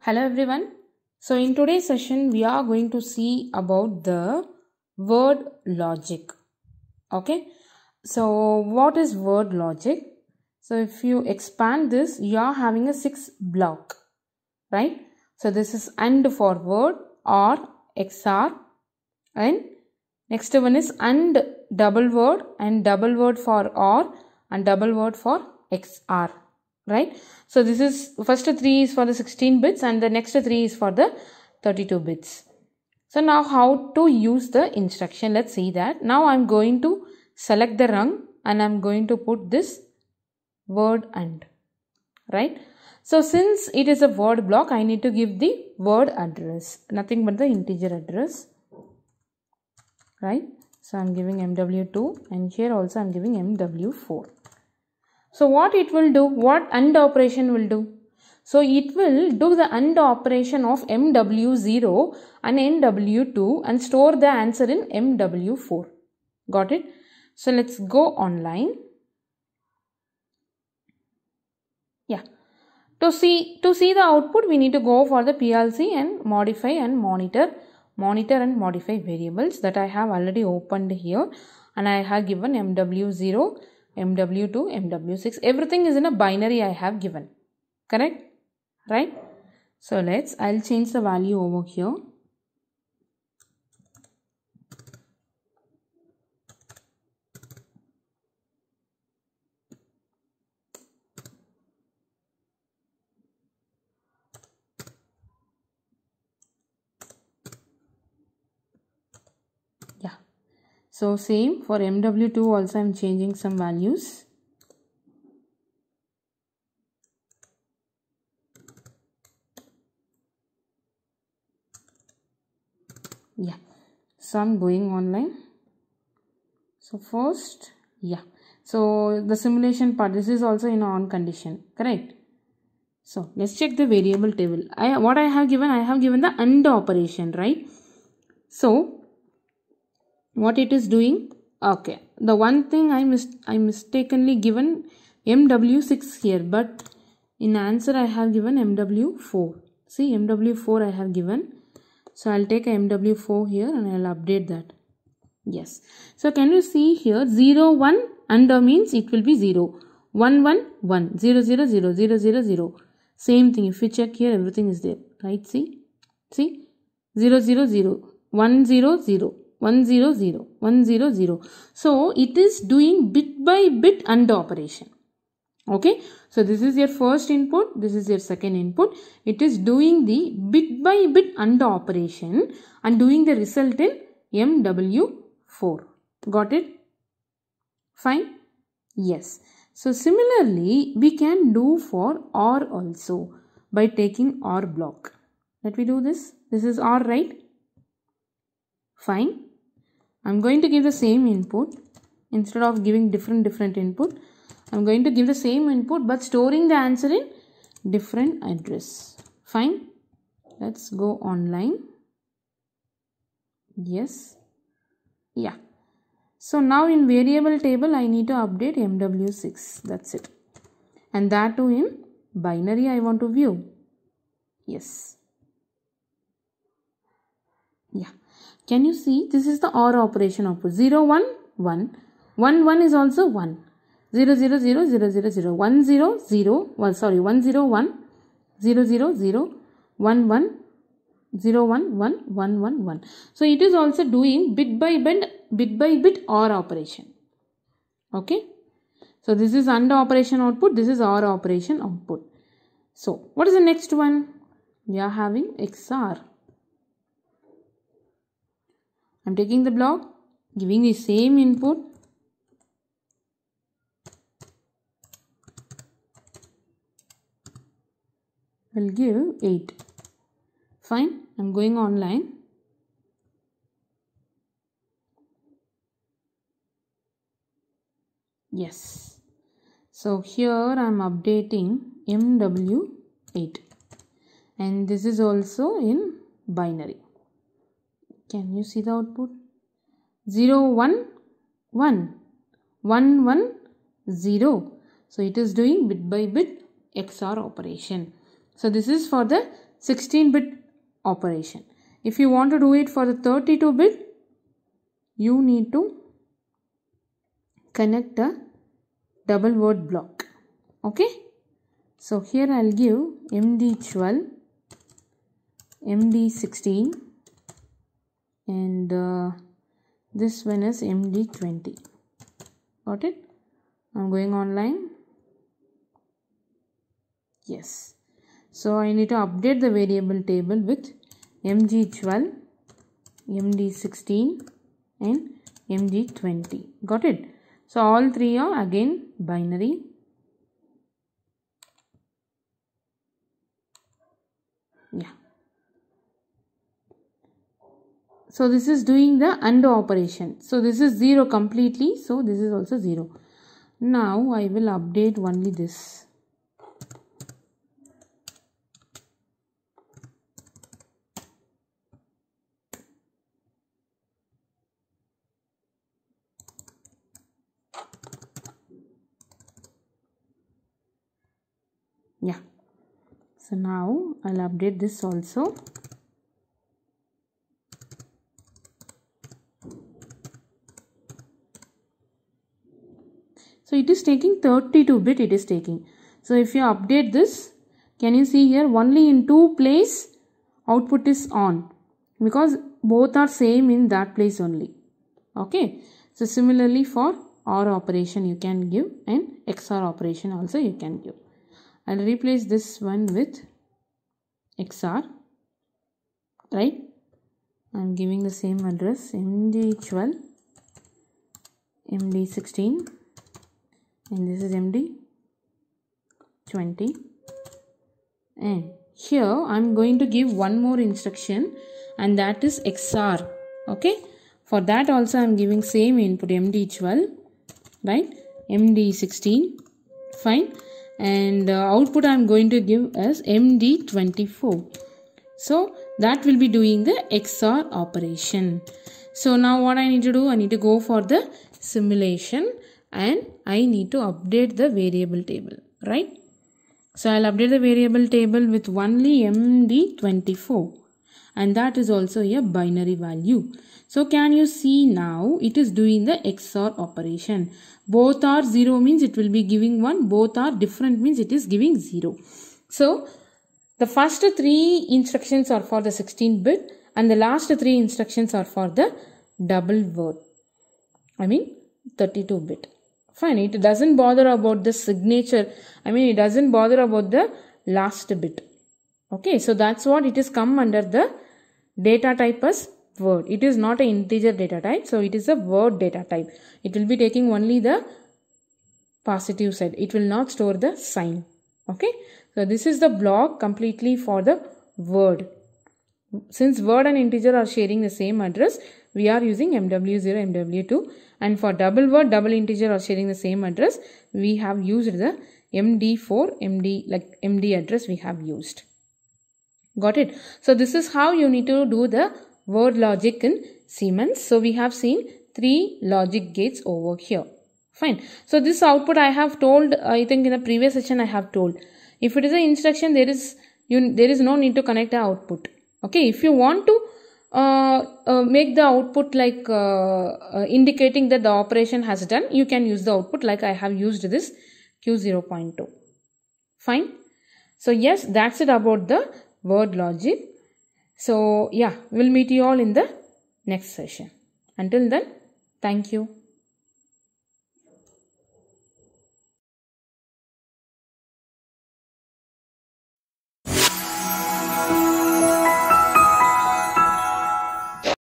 Hello everyone. So in today's session we are going to see about the word logic. Okay. So what is word logic? So if you expand this, you are having a 6 block, right? So this is AND for word, OR, XOR, and next one is AND double word for OR and double word for XOR. Right? So this is first 3 is for the 16 bits and the next 3 is for the 32 bits. So now how to use the instruction? Let's see that. Now I'm going to select the rung and I'm going to put this word AND. Right? So since it is a word block, I need to give the word address. Nothing but the integer address. Right? So I'm giving MW2 and here also I'm giving MW4. So what it will do, what AND operation will do? So it will do the AND operation of MW0 and MW2 and store the answer in MW4. Got it? So let's go online. Yeah. To see the output, we need to go for the PLC and modify and monitor and modify variables that I have already opened here, and I have given MW0, MW2, MW6. Everything is in a binary I have given. Correct? Right? So I'll change the value over here. Yeah. So same for MW2 also I'm changing some values. Yeah. So I'm going online. So first, yeah. So the simulation part, this is also in on condition, correct? So let's check the variable table. What I have given the AND operation, right? So what it is doing? Okay, the one thing I mistakenly given MW6 here, but in answer I have given MW4. See, MW4 I have given. So I'll take a MW4 here and I'll update that. Yes. So can you see here 0 1 AND means it will be 0. 1 1 1 0 0 0 0 0 0. Same thing. If you check here, everything is there. Right? See? 0 0 0 1 0 0 1 0 0 1 0 0. So it is doing bit by bit AND operation. Okay, so this is your first input, this is your second input. It is doing the bit by bit AND operation and doing the result in MW4. Got it? Fine? Yes. So similarly, we can do for OR also by taking OR block. Let me do this. This is OR, right? Fine. I'm going to give the same input instead of giving different input. I'm going to give the same input but storing the answer in different address. Fine. Let's go online. Yes. Yeah. So now in variable table I need to update MW6. That's it. And that too in binary I want to view. Yes. Yeah. Can you see? This is the OR operation output. 0 1 1. 1 1 is also 1. 0 0 0 0 0 0 1 0 0 1 0 1 0 0 0 1 1 0 1 1 1 1 1. So it is also doing bit by bit OR operation. Okay. So this is AND operation output. This is OR operation output. So what is the next one? We are having XOR. I'm taking the block, giving the same input. I'll give 8. Fine. I'm going online. Yes. So here I'm updating MW8. And this is also in binary. Can you see the output? 0 1 1 1 1 0. So it is doing bit by bit XOR operation. So this is for the 16-bit operation. If you want to do it for the 32-bit, you need to connect a double word block. Okay. So here I'll give MD12, MD16 and this one is MD20. Got it? I'm going online. Yes. So I need to update the variable table with MG12, MD16 and MG20. Got it? So all three are again binary. Yeah. So this is doing the AND operation. So this is 0 completely. So this is also 0. Now I will update only this. Yeah. So now I'll update this also. So it is taking 32-bit it is taking. So if you update this, can you see here only in 2 place output is on because both are same in that place only. Okay. So similarly for OR operation you can give and XOR operation also you can give. I'll replace this one with XOR. Right. I'm giving the same address MD12, MD16. And this is MD20 and here I'm going to give one more instruction and that is XOR. Okay, for that also I'm giving same input MD12, right, MD16, fine, and output I'm going to give as MD24. So that will be doing the XOR operation. So now what I need to do, I need to go for the simulation and I need to update the variable table, right? So I'll update the variable table with only MD24 and that is also a binary value. So can you see now it is doing the XOR operation. Both are 0 means it will be giving 1. Both are different means it is giving 0. So the first 3 instructions are for the 16-bit and the last 3 instructions are for the double word. 32-bit. Fine, it doesn't bother about the signature. It doesn't bother about the last bit. Okay, so that's what it is come under the data type as word. It is not an integer data type. So it is a word data type. It will be taking only the positive side. It will not store the sign. Okay, so this is the block completely for the word. Since word and integer are sharing the same address, we are using MW0, MW2. And for double word, double integer are sharing the same address, we have used the MD4, MD address we have used. Got it? So this is how you need to do the word logic in Siemens. So we have seen 3 logic gates over here. Fine. So this output I have told, I think in the previous session I have told. If it is an instruction, there is no need to connect the output. Okay. If you want to make the output like indicating that the operation has done, you can use the output like I have used this Q0.2. Fine. So yes, that's it about the word logic. So yeah, we'll meet you all in the next session. Until then, thank you.